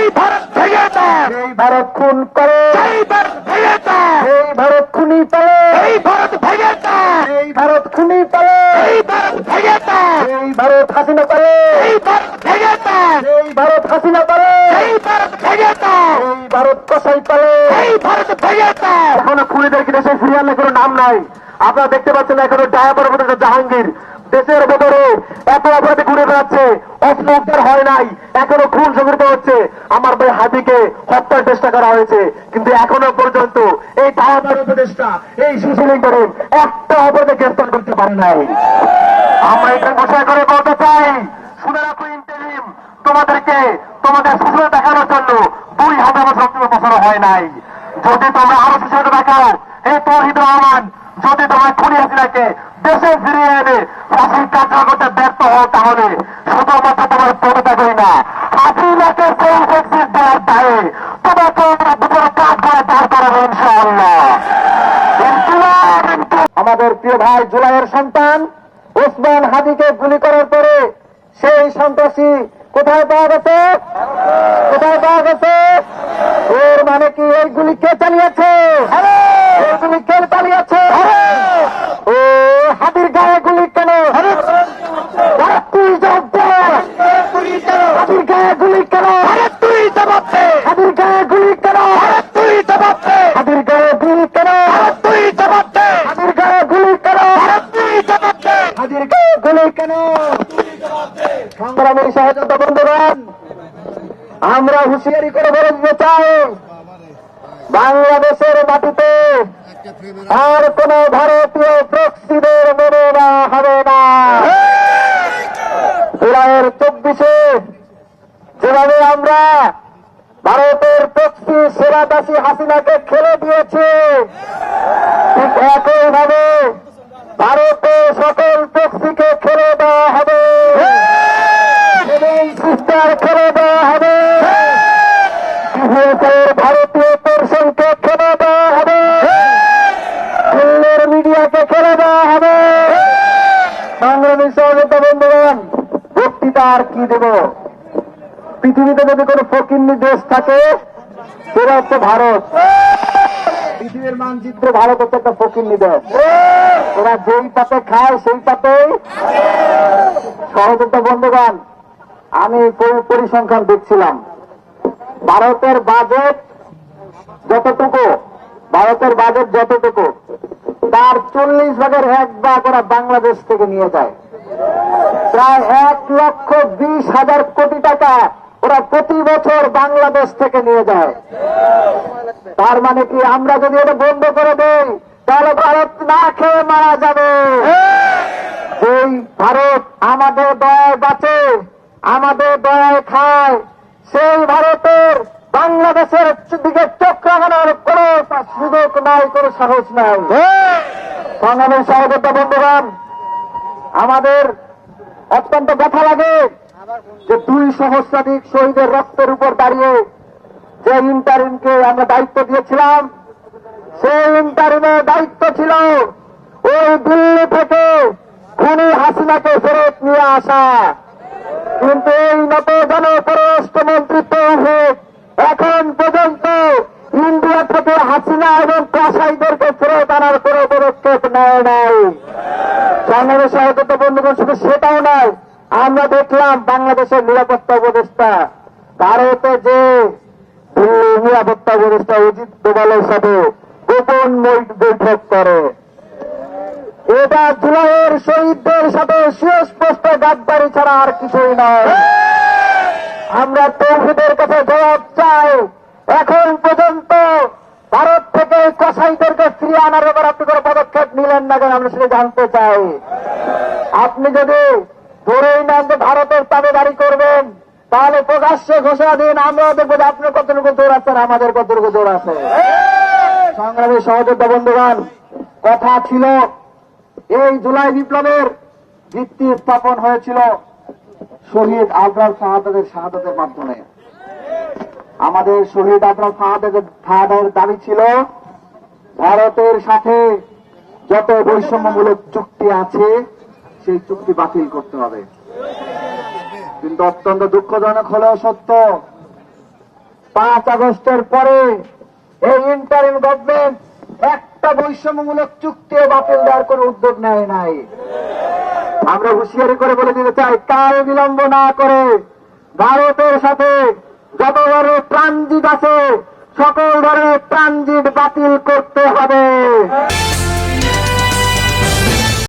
এই ভারত ভেঙে দাও, এই ভারত খুন করে, এই ভারত ভেঙে দাও, এই ভারত খুনি পালে, এই ভারত ভেঙে দাও, এই ভারত খুনি পালে, এই ভারত ভেঙে দাও, এই ভারত হাসিনা পালে, এই ভারত ভেঙে দাও, এই ভারত হাসিনা পালে, এই ভারত ভেঙে দাও, এই ভারত কসাই পালে। এই ভারত ভেঙে দাও। এখনো খুনিদেরকে দেশে ফিরিয়ে আনলে কোনো নাম নাই। আপনারা দেখতে পাচ্ছেন এখনো ডায়াপার উপরে জাহাঙ্গীর দেশের ভেতরে এত অপরাধে ঘুরে বেড়াচ্ছে, অস্ত্র উদ্ধার হয় নাই, এখনো খুন সংঘটিত হচ্ছে। আমার ভাই হাবিকে হত্যার চেষ্টা করা হয়েছে, কিন্তু এখনো পর্যন্ত এই ডায়াপার উপদেষ্টা এই সুশীলিং করেন একটা অপরাধে গ্রেফতার করতে পারে নাই। আমরা এটা ঘোষণা করে বলতে চাই, শুনে রাখো ইন্টারিম, তোমাদেরকে তোমাদের সুশীলতা দেখানোর জন্য 2000 বছর হয় নাই। যদি তোমরা আরো সুশীলতা দেখাও, এই তৌহিদুর রহমান যদি তোমার খুনি হাসিনাকে দেশে ফিরিয়ে এনে ফাঁসির কার্যকর করতে ব্যর্থ হও, তাহলে শুধুমাত্র তোমার পদত্যাগই না, হাসিনাকে সেই এক্সিট দেওয়ার দায়ে তোমাকে আমরা দুপুরে কাজ করে দাঁড় করাবো ইনশাআল্লাহ। আমাদের প্রিয় ভাই জুলাইয়ের সন্তান ওসমান হাদিকে গুলি করার পরে সেই সন্ত্রাসী কোথায় পাওয়া গেছে? কোথায় পাওয়া গেছে? এর মানে কি এই গুলি কে চালিয়েছে? এই গুলি কে চালিয়েছে? ও হাদির গায়ে গুলি কেন? তুই জবাব দে। হাদির গায়ে গুলি কেন? তুই জবাব দে, হাদির গায়ে গুলি কেন? তুই জবাব দে, হাদির গায়ে গুলি কেন? তুই জবাব দে, হাদির গায়ে গুলি কেন? তুই জবাব দে, হাদির গায়ে গুলি কেন? সংগ্রামী সহযোদ্ধা বন্ধুগণ, আমরা হুঁশিয়ারি করে বলে দিতে চাই, বাংলাদেশের মাটিতে আর কোন ভারতীয় প্রক্সিদের মেনে নেওয়া হবে না। জুলাইয়ের 24-এ যেভাবে আমরা ভারতের প্রক্সি সেরাদাসী হাসিনাকে খেলে দিয়েছি, ঠিক একইভাবে ভারতের সকল প্রক্সিকে খেলে দেওয়া হবে এবং সিস্টার খেলে দেওয়া হবে, ভারতীয় দর্শনকে খেলে দেওয়া হবে, দিল্লির মিডিয়াকে খেলে দেওয়া হবে। সংগ্রামী সহযোগিতা বন্ধুগণ, বক্তৃতা আর কি দেব? পৃথিবীতে যদি কোনো ফকিন্নি দেশ থাকে সেটা হচ্ছে ভারত। পৃথিবীর মানচিত্রে ভারত হচ্ছে একটা ফকিন্নি দেশ। ওরা যেই পাতে খায় সেই পাতেই। সহযোগিতা বন্ধুগণ, আমি পরিসংখ্যান দেখছিলাম, ভারতের বাজেট যতটুকু তার 40 ভাগের 1 ভাগ ওরা বাংলাদেশ থেকে নিয়ে যায়। প্রায় 1,20,000 কোটি টাকা ওরা প্রতি বছর বাংলাদেশ থেকে নিয়ে যায়। তার মানে কি আমরা যদি এটা বন্ধ করে দেই তাহলে ভারত না খেয়ে মারা যাবে। যেই ভারত আমাদের দয়ায় বাঁচে, আমাদের দয়ায় খায়, সেই ভারতের বাংলাদেশের দিকে চোখ রাখানোর কোন সুযোগ নাই, কোন সাহস নাই। সংগ্রামের সহযোদ্ধা বন্ধুগণ, আমাদের অত্যন্ত ব্যথা লাগে যে 2 সহস্রাধিক শহীদের রক্তের উপর দাঁড়িয়ে যে ইন্টারিমকে আমরা দায়িত্ব দিয়েছিলাম, সেই ইন্টারিমের দায়িত্ব ছিল ওই দিল্লি থেকে খুনি হাসিনাকে ফেরত নিয়ে আসা। কিন্তু এই নতজন পররাষ্ট্রমন্ত্রী তৌহিদ এখন পর্যন্ত ইন্ডিয়া থেকে হাসিনা এবং কসাইদেরকে ফেরত আনার কোন পদক্ষেপ নেয় নাই। সংগ্রামী সহযোগিতা বন্ধুগণ, শুধু সেটাও নয়, আমরা দেখলাম বাংলাদেশের নিরাপত্তা উপদেষ্টা ভারতে যে নিরাপত্তা উপদেষ্টা অজিত দোভালের সাথে গোপন বৈঠক করে। এটা জুলাইয়ের শহীদদের সাথে সুস্পষ্ট গাদ্দারি ছাড়া আর কিছুই নয়। আমরা তৌহিদের কাছে জবাব চাই, এখন পর্যন্ত ভারত থেকে কসাইদেরকে ফিরিয়ে আনার ব্যাপারে আপনি কোনো পদক্ষেপ নিলেন না কেন, আমরা সেটা জানতে চাই। আপনি যদি ধরেই নেন যে ভারতের তাবেদারি করবেন, তাহলে প্রকাশ্যে ঘোষণা দিন, আমরা দেখবো যে আপনার কতটুকু জোর আছে আর আমাদের কতটুকু জোর আছে। সংগ্রামী সহযোদ্ধা বন্ধুগণ, কথা ছিল এই জুলাই বিপ্লবের ভিত্তি স্থাপন হয়েছিল শহীদ আবরার শাহাদাতের মাধ্যমে। আমাদের শহীদ আবরার শাহাদাতের দাবি ছিল ভারতের সাথে যত বৈষম্যমূলক চুক্তি আছে সেই চুক্তি বাতিল করতে হবে। কিন্তু অত্যন্ত দুঃখজনক হলেও সত্য, 5 আগস্টের পরে এই ইন্টারিম গভর্নমেন্ট একটা বৈষম্যমূলক চুক্তিও বাতিল দেওয়ার কোন উদ্যোগ নেয় নাই। আমরা হুঁশিয়ারি করে বলে দিতে চাই, কাল বিলম্ব না করে ভারতের সাথে যত ধরনের ট্রানজিট আছে সকল ধরনের ট্রানজিট বাতিল করতে হবে।